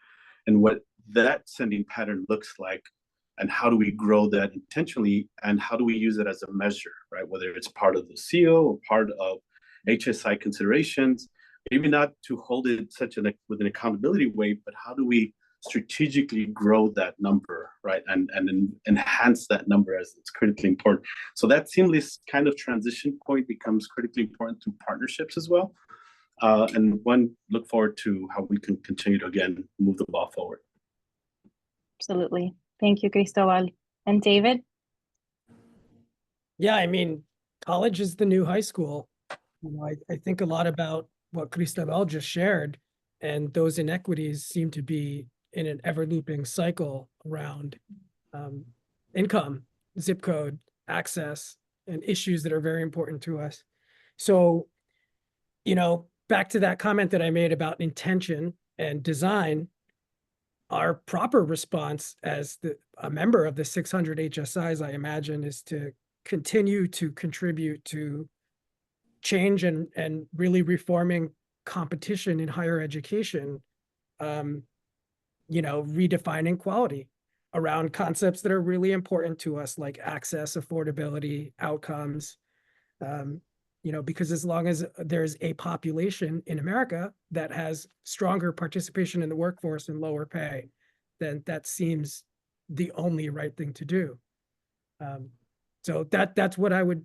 and what that sending pattern looks like, and how do we grow that intentionally, and how do we use it as a measure, right? Whether it's part of the CO or part of HSI considerations, maybe not to hold it with an accountability way, but how do we strategically grow that number, right? And enhance that number, as it's critically important. So that seamless kind of transition point becomes critically important through partnerships as well. And look forward to how we can continue to, again, move the ball forward. Absolutely. Thank you, Cristobal. And David? Yeah, college is the new high school. I think a lot about what Cristobal just shared, and those inequities seem to be in an ever-looping cycle around income, zip code, access, and issues that are very important to us. So, back to that comment that I made about intention and design, our proper response as a member of the 600 HSIs, I imagine, is to continue to contribute to change and really reforming competition in higher education, redefining quality around concepts that are really important to us, like access, affordability, outcomes, because as long as there's a population in America that has stronger participation in the workforce and lower pay, then that seems the only right thing to do. So that's what I would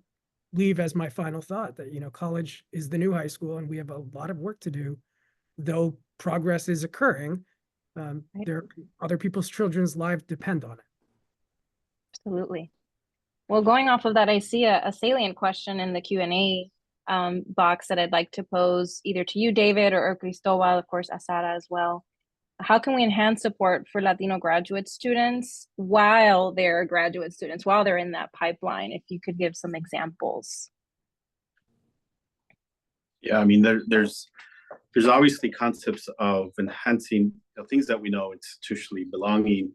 leave as my final thought, that, college is the new high school and we have a lot of work to do, though progress is occurring. Other people's children's lives depend on it. Absolutely. Well, going off of that, I see a salient question in the Q&A box that I'd like to pose either to you, David, or Cristobal, of course, Asada as well. how can we enhance support for Latino graduate students while they're graduate students, while they're in that pipeline? If you could give some examples. Yeah, I mean, there's obviously concepts of enhancing things that we know institutionally, belonging,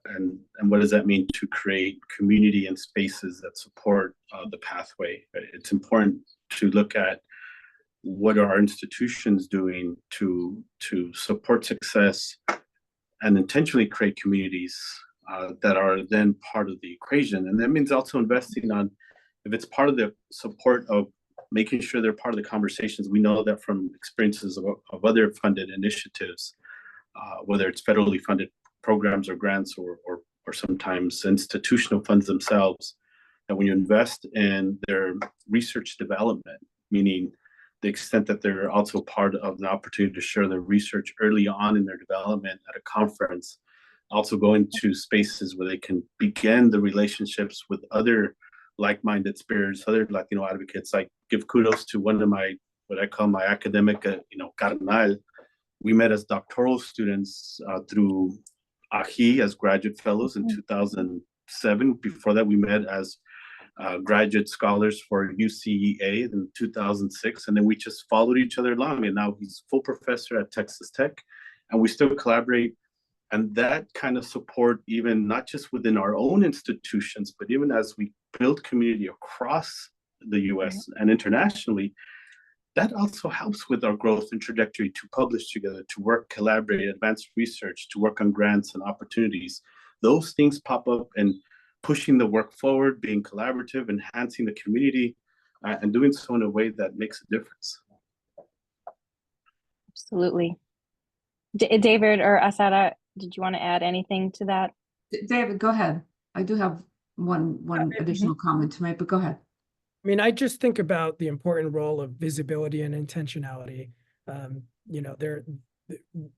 and what does that mean to create community and spaces that support the pathway. It's important to look at what are our institutions doing to support success and intentionally create communities that are then part of the equation. And that means also investing on, if it's part of the support of making sure they're part of the conversations. We know that from experiences of other funded initiatives, whether it's federally funded programs or grants or sometimes institutional funds themselves, that when you invest in their research development, meaning the extent that they're also part of the opportunity to share their research early on in their development at a conference, also go into spaces where they can begin the relationships with other like-minded spirits, other Latino advocates. I give kudos to one of my, what I call my academic, carnal. We met as doctoral students through AAHHE as graduate fellows in 2007. Before that, we met as graduate scholars for UCEA in 2006. And then we just followed each other along. And now he's full professor at Texas Tech. And we still collaborate. And that kind of support, even not just within our own institutions, but even as we build community across the US and internationally, that also helps with our growth and trajectory to publish together, to work, collaborate, advance research, to work on grants and opportunities. Those things pop up, and pushing the work forward, being collaborative, enhancing the community, and doing so in a way that makes a difference. Absolutely. David or Asada, did you want to add anything to that? David, go ahead. I do have one additional comment to make, but go ahead. I mean, I just think about the important role of visibility and intentionality.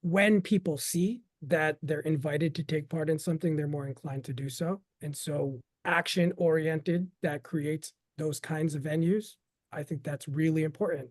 When people see that they're invited to take part in something, they're more inclined to do so. And so action-oriented that creates those kinds of venues, I think that's really important.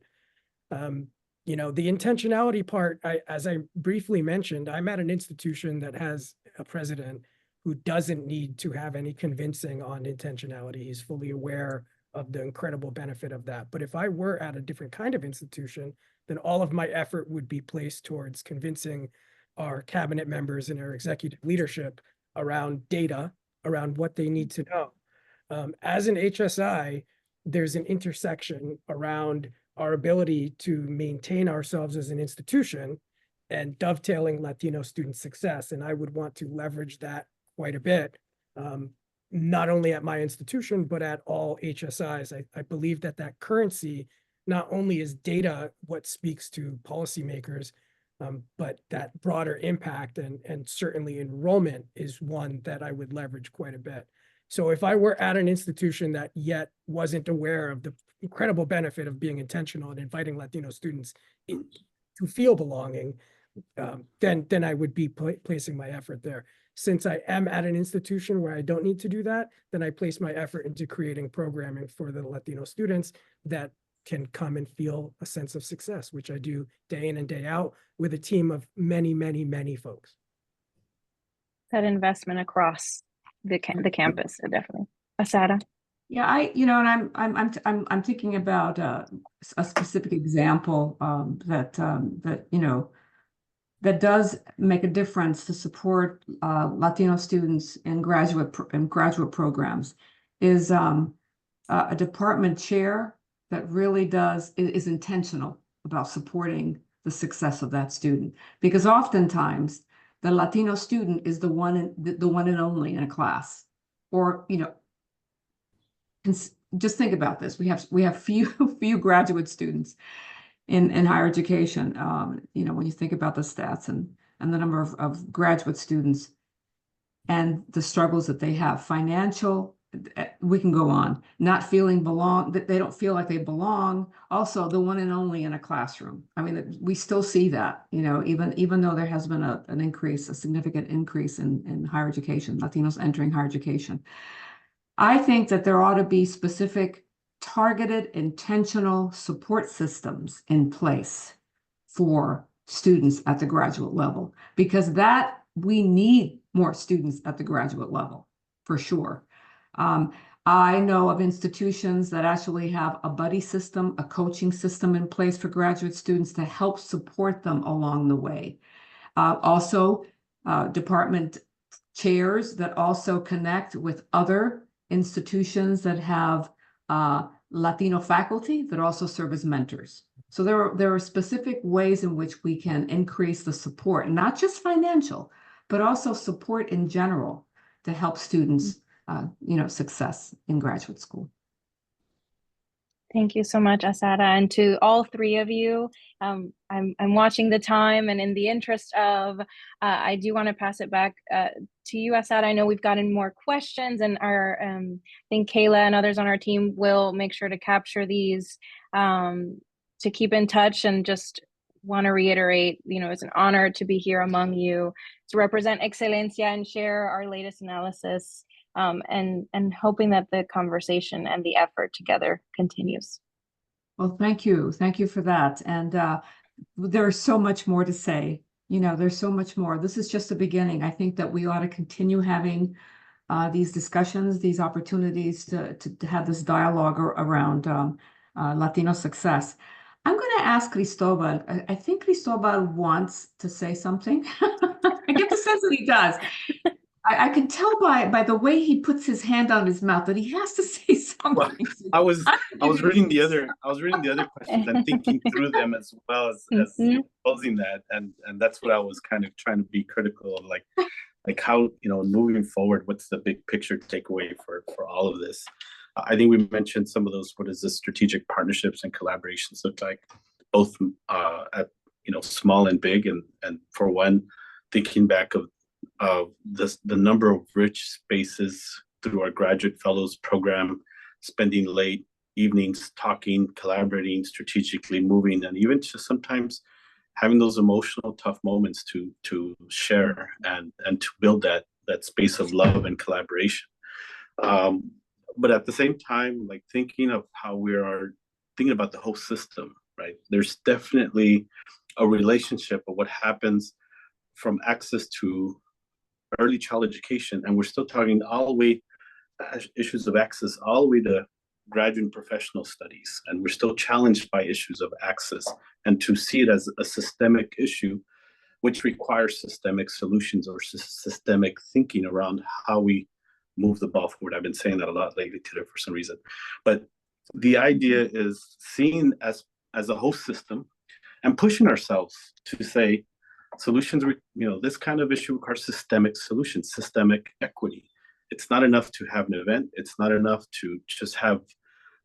The intentionality part, as I briefly mentioned, I'm at an institution that has a president who doesn't need to have any convincing on intentionality. He's fully aware of the incredible benefit of that. But if I were at a different kind of institution, then all of my effort would be placed towards convincing our cabinet members and our executive leadership around data, around what they need to know. As an HSI, there's an intersection around our ability to maintain ourselves as an institution and dovetailing Latino student success. And I would want to leverage that quite a bit, not only at my institution, but at all HSIs. I believe that currency not only is data what speaks to policymakers, but that broader impact and certainly enrollment is one that I would leverage quite a bit. So if I were at an institution that yet wasn't aware of the incredible benefit of being intentional and inviting Latino students to feel belonging, then I would be placing my effort there. Since I am at an institution where I don't need to do that, then I place my effort into creating programming for the Latino students that can come and feel a sense of success, which I do day in and day out with a team of many, many, many folks. That investment across the campus, definitely. Asada. Yeah, and I'm thinking about a specific example that does make a difference to support Latino students in graduate programs is a department chair that really is intentional about supporting the success of that student, because oftentimes the Latino student is the one and only in a class, or just think about this. We have few graduate students in higher education. When you think about the stats and the number of graduate students and the struggles that they have, financial, we can go on, not feeling that they don't feel like they belong. Also, the one and only in a classroom. I mean, we still see that, even though there has been a significant increase in higher education, Latinos entering higher education. I think that there ought to be specific, targeted, intentional support systems in place for students at the graduate level, because that we need more students at the graduate level for sure. I know of institutions that actually have a buddy system, a coaching system in place for graduate students to help support them along the way. Also, department chairs that also connect with other institutions that have Latino faculty that also serve as mentors. So there are specific ways in which we can increase the support, not just financial, but also support in general to help students, success in graduate school. Thank you so much, Asada, and to all three of you. I'm watching the time, and in the interest of, I do want to pass it back to you, Asada. I know we've gotten more questions, and our I think Kayla and others on our team will make sure to capture these to keep in touch. And just want to reiterate, it's an honor to be here among you to represent Excelencia and share our latest analysis. And hoping that the conversation and the effort together continues. Well, thank you. Thank you for that. And there's so much more to say. There's so much more. This is just the beginning. I think that we ought to continue having these discussions, these opportunities to have this dialogue around Latino success. I'm going to ask Cristobal. I think Cristobal wants to say something. I get the sense that he does. I can tell by the way he puts his hand on his mouth that he has to say something. Well, I was reading the other questions and thinking through them as well as posing that, and that's what I was kind of trying to be critical of, like how, moving forward, what's the big picture takeaway for all of this? I think we mentioned some of those. What does the strategic partnerships and collaborations look like, both at small and big, and for one, thinking back of the number of rich spaces through our graduate fellows program, spending late evenings talking, collaborating, strategically moving, and even just sometimes having those emotional tough moments to share and to build that space of love and collaboration. But at the same time, like thinking of how we are thinking about the whole system, right? There's definitely a relationship of what happens from access to early child education, and we're still talking all the way issues of access all the way to graduate and professional studies, and we're still challenged by issues of access, and to see it as a systemic issue which requires systemic solutions or systemic thinking around how we move the ball forward. I've been saying that a lot lately today for some reason, but the idea is seeing as a whole system and pushing ourselves to say solutions, this kind of issue requires systemic solutions, systemic equity. It's not enough to have an event. It's not enough to just have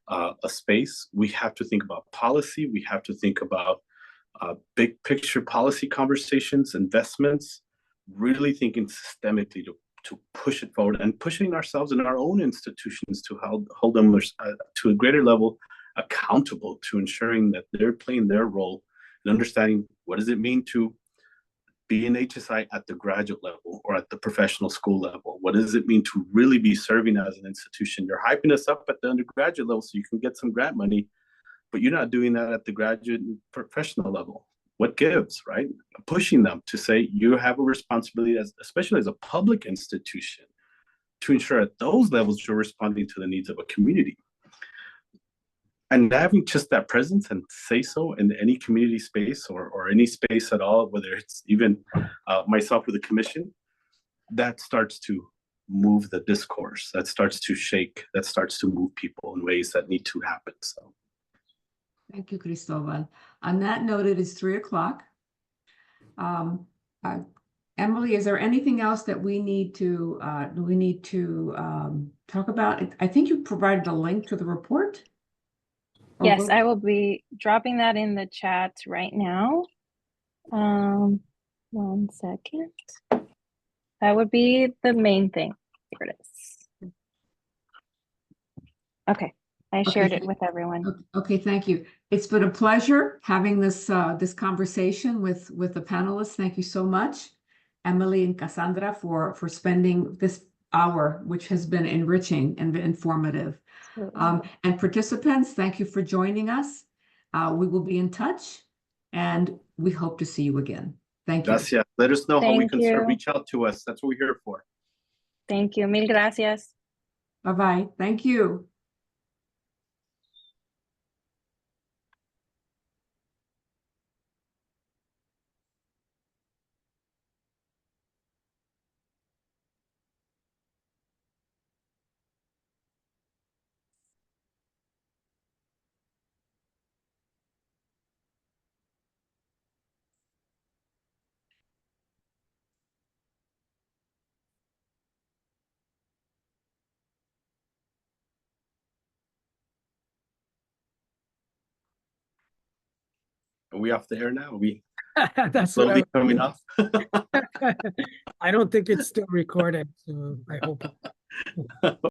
a space. We have to think about policy. We have to think about big picture policy conversations, investments, really thinking systemically to push it forward, and pushing ourselves in our own institutions to hold them to a greater level accountable to ensuring that they're playing their role and understanding what does it mean to be an HSI at the graduate level or at the professional school level. What does it mean to really be serving as an institution? You're hyping us up at the undergraduate level so you can get some grant money, but you're not doing that at the graduate and professional level. What gives, right? Pushing them to say you have a responsibility, especially as a public institution, to ensure at those levels you're responding to the needs of a community. And having just that presence and say so in any community space or any space at all, whether it's even myself with the commission, that starts to move the discourse, that starts to shake, that starts to move people in ways that need to happen. So thank you, Cristobal. On that note, it is 3:00. Emily, is there anything else that we need to talk about? I think you provided a link to the report. Yes, I will be dropping that in the chat right now. 1 second. That would be the main thing. Here it is. Okay, I shared it with everyone. Okay, thank you. It's been a pleasure having this conversation with the panelists. Thank you so much, Emily and Cassandra, for spending this hour, which has been enriching and informative. And participants, thank you for joining us. We will be in touch. and we hope to see you again. Thank you. Gracias. Let us know how we Thank can serve. you. Reach out to us. That's what we're here for. Thank you. Mil gracias. Bye-bye. Thank you. Are we off the air now? Are we That's what slowly coming off? I don't think it's still recording, so I hope.